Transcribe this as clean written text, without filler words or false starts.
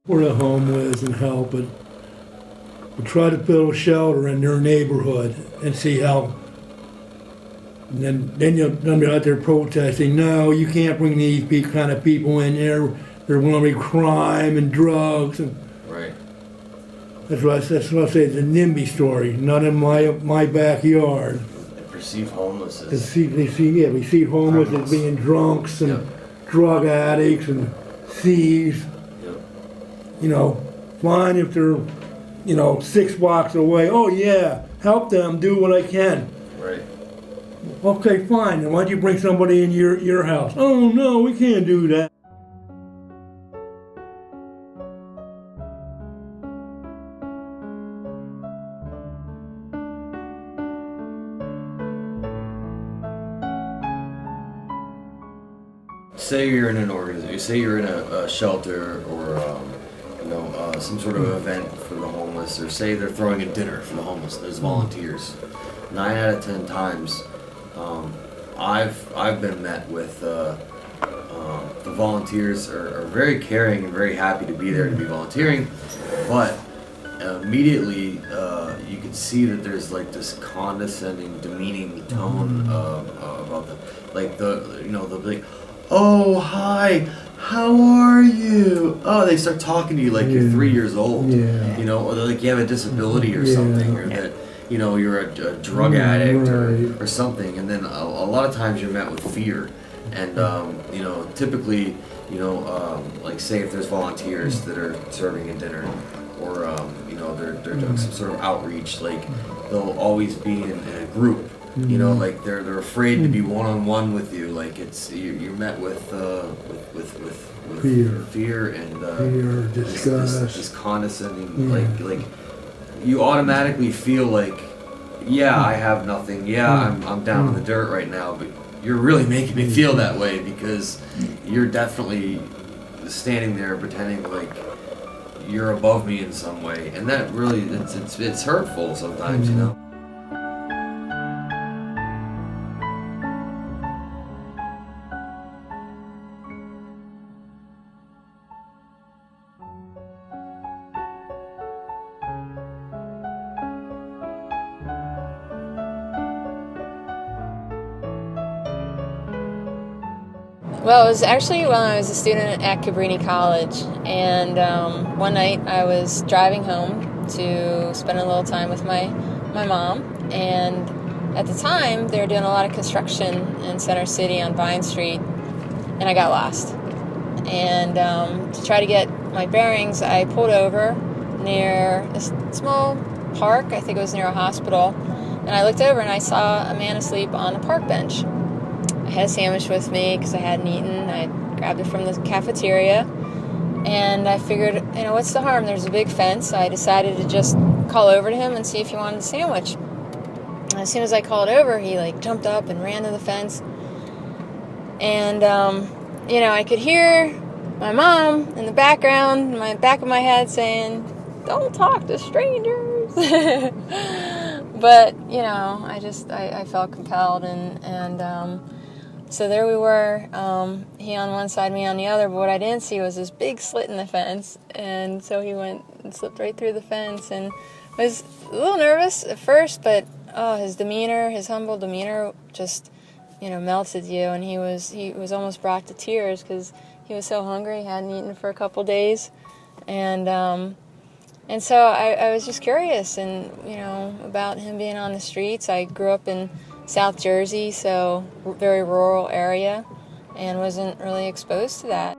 where the home is and help it. We try to build a shelter in their neighborhood and see how. And then you'll be out there protesting. No, you can't bring these kind of people in there. They're going to be crime and drugs. And Right. that's what I say. It's a NIMBY story, not in my backyard. They perceive homeless We as see homeless as being drunks and Yep. drug addicts and thieves. Yep. You know, fine if they're, 6 blocks away. Oh yeah, help them, do what I can. Right. Okay, fine. Then why'd you bring somebody in your house? Oh no, we can't do that. Say you're in an organization. Say you're in a shelter or some sort of event for the homeless, or say they're throwing a dinner for the homeless. There's volunteers. 9 out of 10 times, I've been met with the volunteers are very caring and very happy to be there to be volunteering, but immediately you can see that there's like this condescending, demeaning tone about them. Like they'll be like, "Oh, hi, how are you?" Oh, they start talking to you like you're 3 years old. Yeah. Or they're like you have a disability or something, or that you're a drug addict Right. or something. And then a lot of times you're met with fear. And typically, like say if there's volunteers that are serving a dinner, or they're doing some sort of outreach, like they'll always be in a group. Like they're afraid to be one-on-one with you. Like you're met with fear and Fear, disgust. this condescending, like you automatically feel like, yeah, I have nothing. Yeah, I'm down in the dirt right now, but you're really making me feel that way because you're definitely standing there pretending like you're above me in some way, and that really it's hurtful sometimes, Well, it was actually when I was a student at Cabrini College, and one night I was driving home to spend a little time with my mom, and at the time they were doing a lot of construction in Center City on Vine Street, and I got lost. And to try to get my bearings, I pulled over near a small park. I think it was near a hospital, and I looked over and I saw a man asleep on a park bench. I had a sandwich with me because I hadn't eaten. I grabbed it from the cafeteria, and I figured, what's the harm? There's a big fence. So I decided to just call over to him and see if he wanted a sandwich. And as soon as I called over, he jumped up and ran to the fence. And I could hear my mom in the background, in the back of my head, saying, "Don't talk to strangers." But I felt compelled, and so there we were, he on one side, me on the other, but what I didn't see was this big slit in the fence, and so he went and slipped right through the fence, and I was a little nervous at first, but his humble demeanor just, melted you, and he was almost brought to tears, because he was so hungry, he hadn't eaten for a couple days, and so I was just curious, and, about him being on the streets. I grew up in South Jersey, so very rural area, and wasn't really exposed to that.